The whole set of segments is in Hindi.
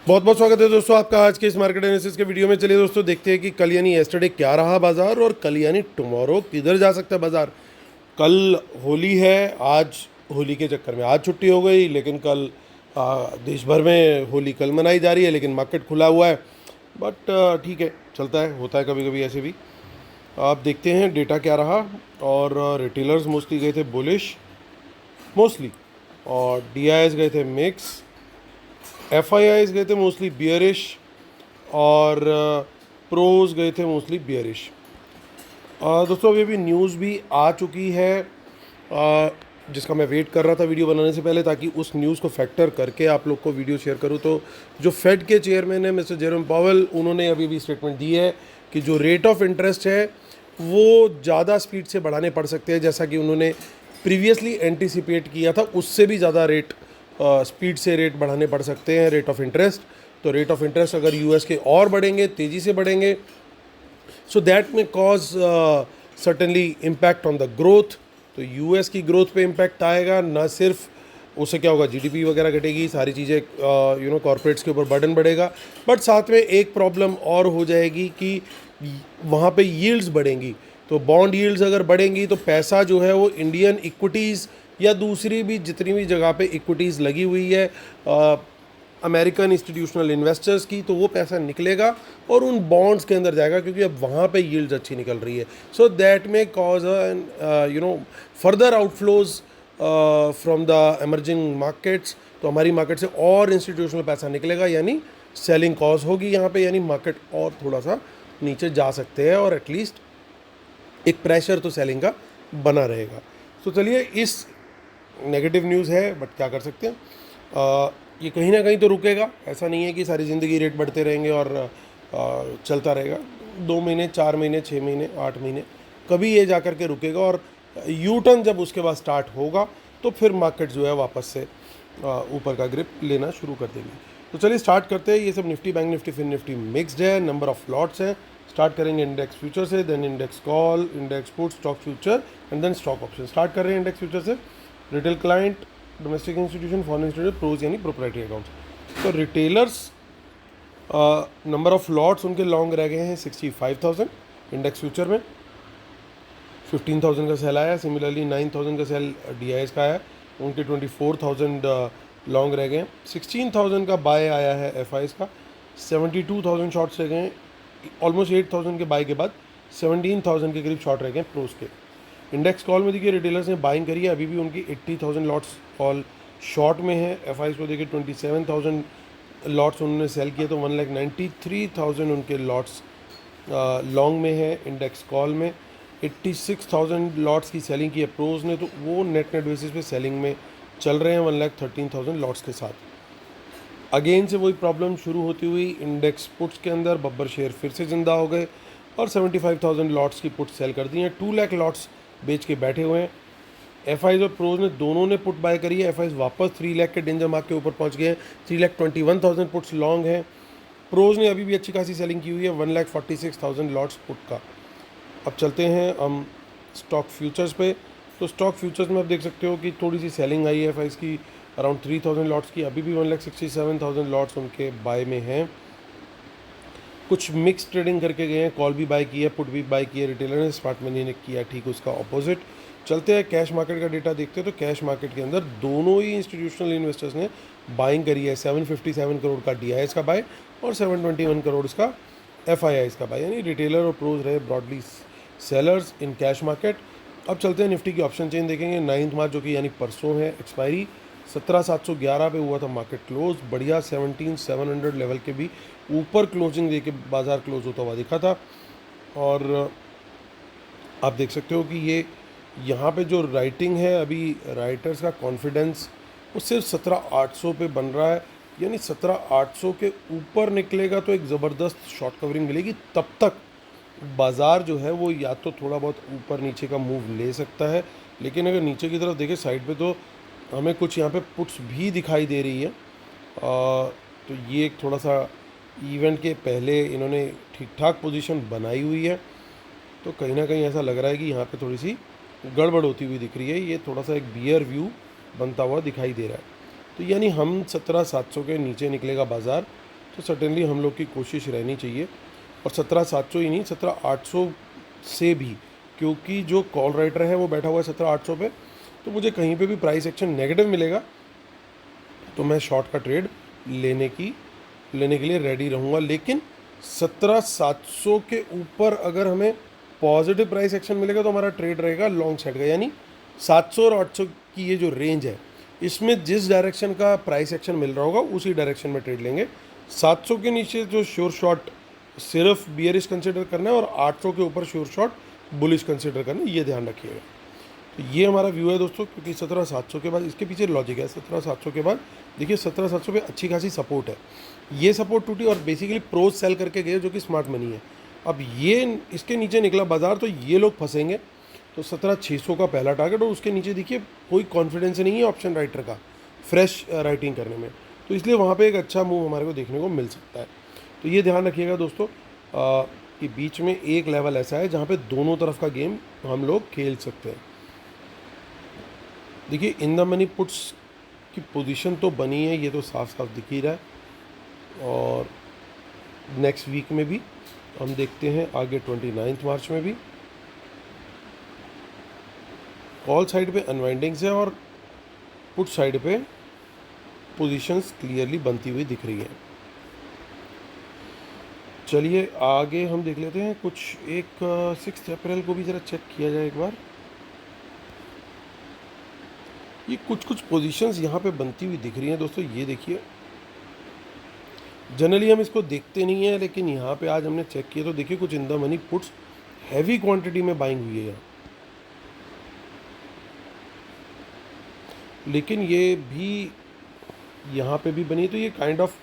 बहुत बहुत स्वागत है दोस्तों आपका आज के इस मार्केट एनालिसिस के वीडियो में। चलिए दोस्तों देखते हैं कि कल यानी येस्टरडे क्या रहा बाजार और कल यानी टुमारो किधर जा सकता है बाजार। कल होली है, आज होली के चक्कर में आज छुट्टी हो गई, लेकिन कल देश भर में होली कल मनाई जा रही है, लेकिन मार्केट खुला हुआ है। बट ठीक है, चलता है, होता है कभी कभी ऐसे भी। आप देखते हैं डेटा क्या रहा। और रिटेलर्स मोस्टली गए थे बुलिश मोस्टली, और डीआईएस गए थे मिक्स, एफआईआईज गए थे मोस्टली बियरिश, और प्रोज गए थे मोस्टली बियरिश। दोस्तों अभी न्यूज़ भी आ चुकी है, जिसका मैं वेट कर रहा था वीडियो बनाने से पहले, ताकि उस न्यूज़ को फैक्टर करके आप लोग को वीडियो शेयर करूं। तो जो फेड के चेयरमैन है मिस्टर जेरोम पावेल, उन्होंने अभी भी स्टेटमेंट दी है कि जो रेट ऑफ इंटरेस्ट है वो ज़्यादा स्पीड से बढ़ाने पड़ सकते हैं, जैसा कि उन्होंने प्रीवियसली एंटिसिपेट किया था, उससे भी ज़्यादा स्पीड से रेट बढ़ाने पड़ सकते हैं रेट ऑफ इंटरेस्ट। तो रेट ऑफ इंटरेस्ट अगर यूएस के और बढ़ेंगे, तेज़ी से बढ़ेंगे, सो दैट में cause certainly impact on the growth. तो यूएस की ग्रोथ पे इम्पैक्ट आएगा, ना सिर्फ उससे क्या होगा, जीडीपी वगैरह घटेगी, सारी चीज़ें कॉर्पोरेट्स के ऊपर बर्डन बढ़ेगा, बट साथ में एक प्रॉब्लम और हो जाएगी कि वहाँ पे यील्ड्स बढ़ेंगी। तो बॉन्ड यील्ड्स अगर बढ़ेंगी तो पैसा जो है वो इंडियन इक्विटीज़ या दूसरी भी जितनी भी जगह पे इक्विटीज़ लगी हुई है अमेरिकन इंस्टीट्यूशनल इन्वेस्टर्स की, तो वो पैसा निकलेगा और उन बॉन्ड्स के अंदर जाएगा, क्योंकि अब वहाँ पे यील्ड्स अच्छी निकल रही है। सो दैट में cause further outflows from the emerging markets. तो हमारी मार्केट से और इंस्टीट्यूशनल पैसा निकलेगा, यानी सेलिंग कॉज होगी यहाँ पे, यानी मार्केट और थोड़ा सा नीचे जा सकते हैं, और एटलीस्ट एक प्रेशर तो सेलिंग का बना रहेगा। तो चलिए, इस नेगेटिव न्यूज़ है, बट क्या कर सकते हैं, ये कहीं ना कहीं तो रुकेगा। ऐसा नहीं है कि सारी ज़िंदगी रेट बढ़ते रहेंगे और चलता रहेगा। 2 महीने, 4 महीने, 6 महीने, 8 महीने, कभी ये जा कर के रुकेगा, और यू टर्न जब उसके बाद स्टार्ट होगा तो फिर मार्केट जो है वापस से ऊपर का ग्रिप लेना शुरू कर देंगे। तो चलिए स्टार्ट करते हैं। ये सब निफ्टी, बैंक निफ्टी, फिर निफ्टी मिक्सड है, नंबर ऑफ लॉट्स हैं। स्टार्ट करेंगे इंडेक्स फ्यूचर से, then index call, index put, stock future, and then stock option. Start कर रहे हैं इंडेक्स फ्यूचर से। Retail client, domestic institution, foreign institution, pros यानी प्रोप्राइटरी अकाउंट्स। तो रिटेलर्स नंबर ऑफ लॉट्स उनके लॉन्ग रह गए हैं 65,000 इंडेक्स फ्यूचर में। 15,000 का सेल आया, सिमिलरली 9,000 का सेल डीआईएस का आया, उनके 24,000 लॉन्ग रह गए हैं। 16,000 का बाय आया है एफआईएस का, 72,000 शॉर्ट्स रह गए हैं। ऑलमोस्ट 8,000 के बाय के बाद 17,000 के करीब शॉर्ट रह गए हैं प्रोज के। इंडेक्स कॉल में देखिए रिटेलर्स ने बाइंग करी है, अभी भी उनकी 80,000 लॉट्स कॉल शॉर्ट में है। एफआईएस को देखिए 27,000 लॉट्स उन्होंने सेल किए, तो 1,93,000 उनके लॉट्स लॉन्ग में है। इंडेक्स कॉल में 86,000 लॉट्स की सेलिंग की है प्रोज ने, तो वो नेट बेसिस पे सेलिंग में चल रहे हैं 1,13,000 लॉट्स के साथ। अगेन से वही प्रॉब्लम शुरू होती हुई इंडेक्स पुट्स के अंदर, बब्बर शेयर फिर से ज़िंदा हो गए और 75,000 लॉट्स की पुट सेल कर दी हैं। 2 लाख लॉट्स बेच के बैठे हुए हैं। एफआईज और प्रोज ने दोनों ने पुट बाय करी है। एफआईज वापस 3 लाख के डेंजर मार्क के ऊपर पहुंच गए हैं। 3,21,000 पुट्स लॉन्ग हैं। प्रोज ने अभी भी अच्छी खासी सेलिंग की हुई है, 1,46,000 लॉट्स पुट का। अब चलते हैं हम स्टॉक फ्यूचर्स पे। तो स्टॉक फ्यूचर्स में आप देख सकते हो कि थोड़ी सी सेलिंग आई है एफआईज की, अराउंड 3,000 लॉट्स की। अभी भी 1,67,000 लॉट्स उनके बाय में हैं। कुछ मिक्स ट्रेडिंग करके गए हैं, कॉल भी बाय की है, पुट भी बाय की है रिटेलर ने, स्मार्ट मनी ने किया ठीक उसका ऑपोजिट। चलते हैं कैश मार्केट का डेटा देखते हैं। तो कैश मार्केट के अंदर दोनों ही इंस्टीट्यूशनल इन्वेस्टर्स ने बाइंग करी है। 757 करोड़ का डीआईएस का बाय और 721 करोड़ का एफआईआईस का बाय, यानी रिटेलर और प्रोज रहे broadly sellers in cash market. अब चलते हैं निफ्टी की ऑप्शन चेन देखेंगे। 9 मार्च जो कि यानी परसों है एक्सपायरी, 17,711 पे हुआ था मार्केट क्लोज। बढ़िया 17,700 लेवल के भी ऊपर क्लोजिंग दे के बाजार क्लोज होता हुआ दिखा था। और आप देख सकते हो कि ये यहाँ पे जो राइटिंग है, अभी राइटर्स का कॉन्फिडेंस वो सिर्फ 17,800 पे बन रहा है, यानी 17,800 के ऊपर निकलेगा तो एक ज़बरदस्त शॉर्ट कवरिंग मिलेगी। तब तक बाज़ार जो है वो या तो थोड़ा बहुत ऊपर नीचे का मूव ले सकता है, लेकिन अगर नीचे की तरफ देखें साइड पे, तो हमें कुछ यहाँ पे पुट्स भी दिखाई दे रही है। तो ये एक थोड़ा सा इवेंट के पहले इन्होंने ठीक ठाक पोजीशन बनाई हुई है, तो कहीं ना कहीं ऐसा लग रहा है कि यहाँ पे थोड़ी सी गड़बड़ होती हुई दिख रही है। ये थोड़ा सा एक बियर व्यू बनता हुआ दिखाई दे रहा है। तो यानी हम 17,700 के नीचे निकलेगा बाज़ार तो सर्टेनली हम लोग की कोशिश रहनी चाहिए, और 17,700 ही नहीं, 17,800 से भी, क्योंकि जो कॉल राइटर है वो बैठा हुआ है 17,800 पे, तो मुझे कहीं पे भी प्राइस एक्शन नेगेटिव मिलेगा तो मैं शॉर्ट का ट्रेड लेने के लिए रेडी रहूँगा। लेकिन 17,700 के ऊपर अगर हमें पॉजिटिव प्राइस एक्शन मिलेगा तो हमारा ट्रेड रहेगा लॉन्ग साइड का, यानी 700 और 800 की ये जो रेंज है, इसमें जिस डायरेक्शन का प्राइस एक्शन मिल रहा होगा उसी डायरेक्शन में ट्रेड लेंगे। 700 के नीचे जो श्योर शॉट सिर्फ बियरिश कंसिडर करना है, और 800 के ऊपर श्योर शॉट बुलिश कंसिडर करना है, ये ध्यान रखिएगा। तो ये हमारा व्यू है दोस्तों, क्योंकि 17,700 के बाद इसके पीछे लॉजिक है। 17,700 के बाद देखिए 17,700 पे अच्छी खासी सपोर्ट है, ये सपोर्ट टूटी और बेसिकली प्रोज सेल करके गए जो कि स्मार्ट मनी है। अब ये इसके नीचे निकला बाजार तो ये लोग फंसेंगे। तो 17,600 का पहला टारगेट, और उसके नीचे देखिए कोई कॉन्फिडेंस नहीं है ऑप्शन राइटर का फ्रेश राइटिंग करने में, तो इसलिए वहाँ पे एक अच्छा मूव हमारे को देखने को मिल सकता है। तो ये ध्यान रखिएगा दोस्तों कि बीच में एक लेवल ऐसा है जहाँ पे दोनों तरफ का गेम हम लोग खेल सकते हैं। देखिए इन द मनी पुट्स की पोजीशन तो बनी है, ये तो साफ साफ दिख ही रहा है, और नेक्स्ट वीक में भी हम देखते हैं, आगे 29 मार्च में भी कॉल साइड पे अनवाइंडिंग्स है और पुट साइड पे पोजीशंस क्लियरली बनती हुई दिख रही है। चलिए आगे हम देख लेते हैं कुछ, एक 6 अप्रैल को भी ज़रा चेक किया जाए एक बार। ये कुछ पोजीशंस यहाँ पे बनती हुई दिख रही हैं दोस्तों, ये देखिए। जनरली हम इसको देखते नहीं हैं, लेकिन यहाँ पे आज हमने चेक किया तो देखिए कुछ in the money puts heavy quantity में बाइंग हुई है यहाँ, लेकिन ये भी यहाँ पे भी बनी, तो ये काइंड ऑफ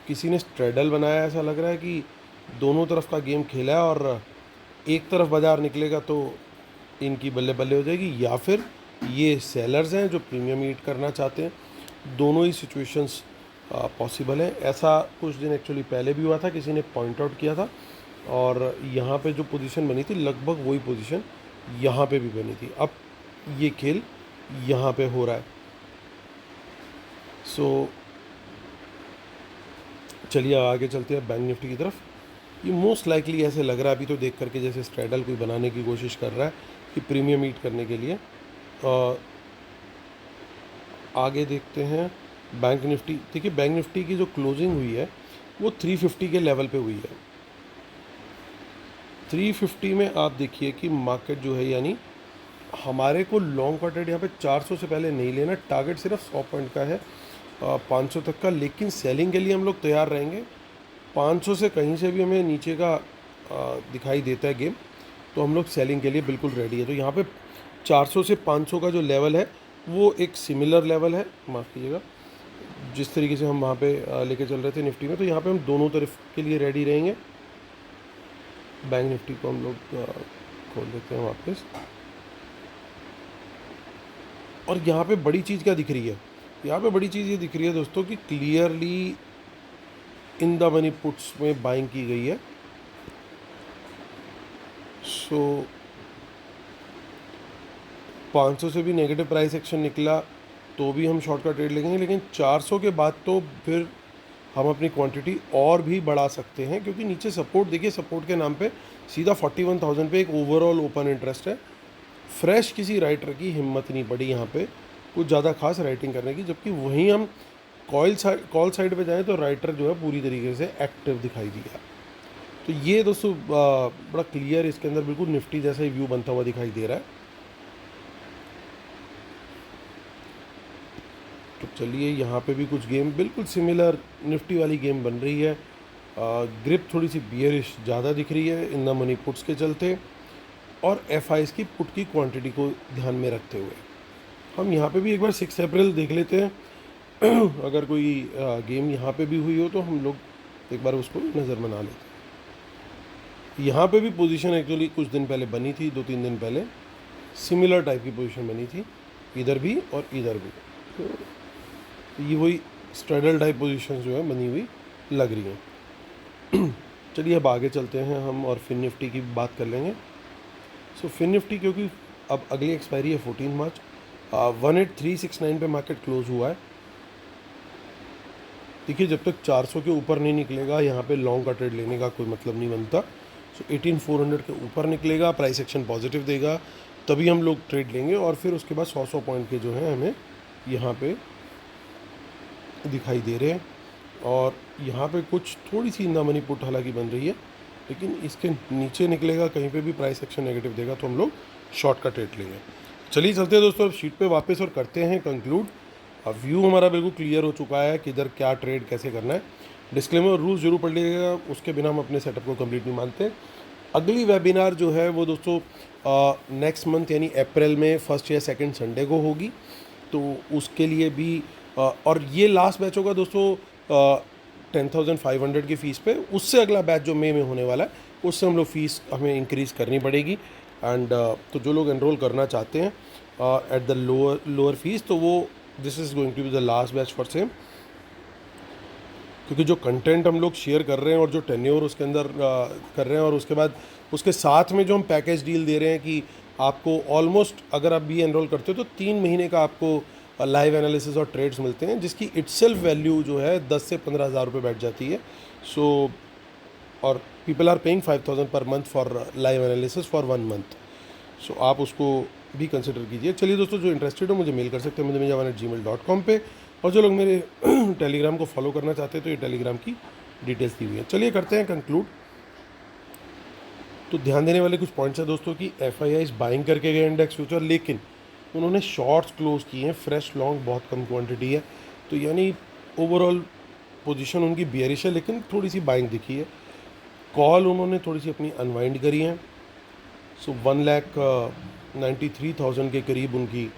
किसी ने स्ट्रेडल बनाया, ऐसा लग रहा है कि दोनों तरफ का गेम खेला है और एक तरफ बाजार निकलेगा तो इनकी बल्ले बल्ले हो जाएगी, या फिर ये सेलर्स हैं जो प्रीमियम ईट करना चाहते हैं। दोनों ही सिचुएशंस पॉसिबल है। ऐसा कुछ दिन एक्चुअली पहले भी हुआ था, किसी ने पॉइंट आउट किया था, और यहाँ पे जो पोजीशन बनी थी लगभग वही पोजीशन यहाँ पे भी बनी थी। अब ये खेल यहाँ पे हो रहा है। सो चलिए आगे चलते हैं बैंक निफ्टी की तरफ। ये मोस्ट लाइकली ऐसे लग रहा है अभी तो देख करके जैसे स्ट्रैडल कोई बनाने की कोशिश कर रहा है कि प्रीमियम ईट करने के लिए। आगे देखते हैं बैंक निफ्टी। देखिए बैंक निफ्टी की जो क्लोजिंग हुई है वो 350 के लेवल पे हुई है। 350 में आप देखिए कि मार्केट जो है, यानी हमारे को लॉन्ग का ट्रेड यहाँ पे 400 से पहले नहीं लेना, टारगेट सिर्फ 100 पॉइंट का है 500 तक का, लेकिन सेलिंग के लिए हम लोग तैयार रहेंगे। 500 से कहीं से भी हमें नीचे का दिखाई देता है गेम तो हम लोग सेलिंग के लिए बिल्कुल रेडी है। तो यहाँ पे 400 से 500 का जो लेवल है वो एक सिमिलर लेवल है, माफ़ कीजिएगा, जिस तरीके से हम वहाँ पे लेके चल रहे थे निफ्टी में। तो यहाँ पे हम दोनों तरफ के लिए रेडी रहेंगे। बैंक निफ्टी को हम लोग खोल देते हैं वापस, और यहाँ पे बड़ी चीज़ क्या दिख रही है, यहाँ पे बड़ी चीज़ ये दिख रही है दोस्तों कि clearly in the money puts में बाइंग की गई है। सो 500 से भी नेगेटिव प्राइस एक्शन निकला तो भी हम शॉर्ट का ट्रेड लेंगे, लेकिन 400 के बाद तो फिर हम अपनी क्वांटिटी और भी बढ़ा सकते हैं, क्योंकि नीचे सपोर्ट देखिए, सपोर्ट के नाम पे सीधा 41,000 पे एक ओवरऑल ओपन इंटरेस्ट है। फ्रेश किसी राइटर की हिम्मत नहीं पड़ी यहाँ पे कुछ ज़्यादा खास राइटिंग करने की, जबकि वहीं हम कॉल साइड पे जाएं तो राइटर जो है पूरी तरीके से एक्टिव दिखाई दिया। तो ये दोस्तों बड़ा क्लियर इसके अंदर बिल्कुल निफ्टी जैसा ही व्यू बनता हुआ दिखाई दे रहा है। तो चलिए यहाँ पे भी कुछ गेम बिल्कुल सिमिलर निफ्टी वाली गेम बन रही है। ग्रिप थोड़ी सी बियरिश ज़्यादा दिख रही है इन द मनी पुट्स के चलते, और एफआईज की पुट की क्वांटिटी को ध्यान में रखते हुए हम यहाँ पे भी एक बार 6 अप्रैल देख लेते हैं। अगर कोई गेम यहाँ पे भी हुई हो तो हम लोग एक बार उसको नज़र बना लेते हैं। यहाँ पे भी पोजीशन एक्चुअली कुछ दिन पहले बनी थी, 2-3 दिन पहले सिमिलर टाइप की पोजीशन बनी थी, इधर भी और इधर भी। तो ये वही स्ट्रेडल टाइप पोजीशन जो है बनी हुई लग रही हैं। चलिए अब आगे चलते हैं हम और फिन निफ्टी की बात कर लेंगे। सो फिन निफ्टी क्योंकि अब अगली एक्सपायरी है 14 मार्च, 18369 पे मार्केट क्लोज हुआ है। देखिए जब तक 400 के ऊपर नहीं निकलेगा यहाँ पे लॉन्ग का ट्रेड लेने का कोई मतलब नहीं बनता। सो 18400 के ऊपर निकलेगा, प्राइस एक्शन पॉजिटिव देगा, तभी हम लोग ट्रेड लेंगे। और फिर उसके बाद 100 पॉइंट के जो है हमें यहाँ पे दिखाई दे रहे हैं। और यहाँ पे कुछ थोड़ी सी इंदा मनी पुट हालांकि बन रही है, लेकिन इसके नीचे निकलेगा कहीं पे भी प्राइस एक्शन नेगेटिव देगा तो हम लोग शॉर्ट का ट्रेड लेंगे। चलिए चलते हैं दोस्तों अब शीट पे वापस और करते हैं कंक्लूड। अब व्यू हमारा बिल्कुल क्लियर हो चुका है कि इधर क्या ट्रेड कैसे करना है। डिस्क्लेमर और रूल्स जरूर पढ़ लीजिएगा, उसके बिना हम अपने सेटअप को कंप्लीट नहीं मानते। अगली वेबिनार जो है वो दोस्तों नेक्स्ट मंथ यानी अप्रैल में 1st या 2nd संडे को होगी, तो उसके लिए भी और ये लास्ट बैच होगा दोस्तों 10,500 की फ़ीस पे। उससे अगला बैच जो मई में होने वाला है उससे हम लोग फ़ीस हमें इंक्रीज़ करनी पड़ेगी। एंड तो जो लोग एनरोल करना चाहते हैं एट द लोअर फीस, तो वो this is going to be the last batch for same, क्योंकि जो कंटेंट हम लोग शेयर कर रहे हैं और जो टेन्योर उसके अंदर कर रहे हैं, और उसके बाद उसके साथ में जो हम पैकेज डील दे रहे हैं कि आपको ऑलमोस्ट अगर आप भी एनरोल करते हो तो 3 महीने का आपको लाइव एनालिसिस और ट्रेड्स मिलते हैं, जिसकी इटसेल्फ वैल्यू जो है 10 से 15,000 रुपये बैठ जाती है। सो और people are paying 5,000 per month for live analysis for 1 month. So आप उसको भी कंसिडर कीजिए। चलिए दोस्तों, जो इंटरेस्टेड हो मुझे मेल कर सकते हैं mudhamijawan@gmail.com पे, और जो लोग मेरे टेलीग्राम को फॉलो करना चाहते हैं तो ये टेलीग्राम की डिटेल्स दी हुई है। चलिए करते हैं कंक्लूड। तो ध्यान देने वाले कुछ पॉइंट्स हैं दोस्तों कि FIIs बाइंग करके गए इंडेक्स फ्यूचर, लेकिन उन्होंने शॉर्ट्स क्लोज किए हैं, फ्रेश लॉन्ग बहुत कम क्वांटिटी है, तो यानी ओवरऑल पोजीशन उनकी बियरिश है, लेकिन थोड़ी सी बाइंग दिखी है। कॉल उन्होंने थोड़ी सी अपनी अनवाइंड करी हैं। सो 1,93,000 के करीब उनकी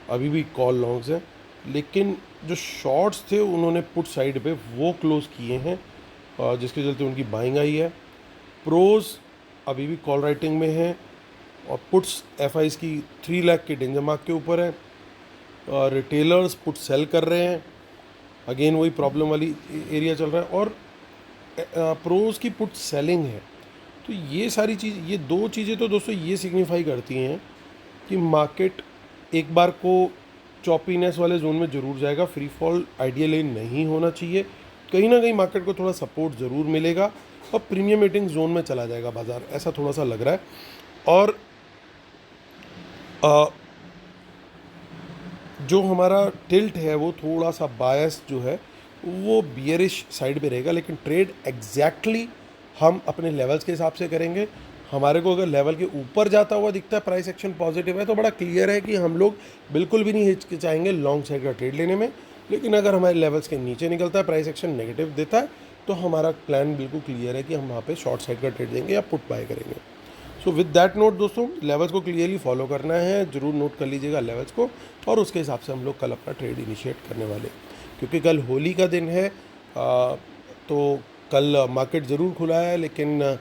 अभी भी कॉल लॉन्ग्स हैं, लेकिन जो शॉर्ट्स थे उन्होंने पुट साइड पे वो क्लोज किए हैं, जिसके चलते उनकी बाइंग आई है। प्रोज अभी भी कॉल राइटिंग में है, और पुट्स FIs की 3 लाख के डेंजर मार्क के ऊपर है। रिटेलर्स पुट सेल कर रहे हैं, अगेन वही प्रॉब्लम वाली एरिया चल रहा है, और प्रोज की पुट सेलिंग है। तो ये सारी चीज़, ये 2 चीज़ें तो दोस्तों ये सिग्निफाई करती हैं कि मार्केट एक बार को चॉपीनेस वाले जोन में ज़रूर जाएगा। फ्री फॉल आइडियली नहीं होना चाहिए, कहीं ना कहीं मार्केट को थोड़ा सपोर्ट ज़रूर मिलेगा और प्रीमियम मीटिंग जोन में चला जाएगा बाज़ार, ऐसा थोड़ा सा लग रहा है। और जो हमारा टिल्ट है वो थोड़ा सा बायस जो है वो बियरिश साइड पे रहेगा, लेकिन ट्रेड एग्जैक्टली हम अपने लेवल्स के हिसाब से करेंगे। हमारे को अगर लेवल के ऊपर जाता हुआ दिखता है, प्राइस एक्शन पॉजिटिव है, तो बड़ा क्लियर है कि हम लोग बिल्कुल भी नहीं हिचकिचाएंगे लॉन्ग साइड का ट्रेड लेने में। लेकिन अगर हमारे लेवल्स के नीचे निकलता है, प्राइस एक्शन नेगेटिव देता है, तो हमारा प्लान बिल्कुल क्लियर है कि हम वहाँ पे शॉर्ट साइड का ट्रेड देंगे या पुट बाय करेंगे। सो विद दैट नोट दोस्तों, लेवल्स को क्लियरली फॉलो करना है, ज़रूर नोट कर लीजिएगा लेवल्स को, और उसके हिसाब से हम लोग कल अपना ट्रेड इनिशिएट करने वाले, क्योंकि कल होली का दिन है। तो कल मार्केट ज़रूर खुला है, लेकिन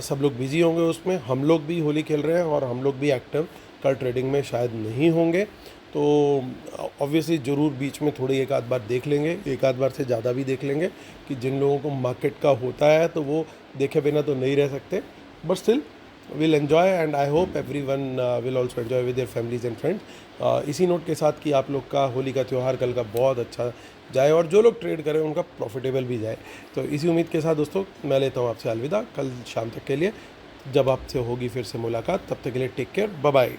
सब लोग बिजी होंगे उसमें। हम लोग भी होली खेल रहे हैं और हम लोग भी एक्टिव कल ट्रेडिंग में शायद नहीं होंगे, तो ऑब्वियसली ज़रूर बीच में थोड़ी एक आध बार देख लेंगे, एक आध बार से ज़्यादा भी देख लेंगे, कि जिन लोगों को मार्केट का होता है तो वो देखे बिना तो नहीं रह सकते, but still will enjoy, and I hope everyone will also enjoy with their families and friends. इसी नोट के साथ कि आप लोग का होली का त्यौहार कल का बहुत अच्छा जाए, और जो लोग ट्रेड करें उनका प्रॉफिटेबल भी जाए। तो इसी उम्मीद के साथ दोस्तों मैं लेता हूँ आपसे अलविदा कल शाम तक के लिए, जब आपसे होगी फिर से मुलाकात। तब तक के लिए टेक केयर, बाय बाय।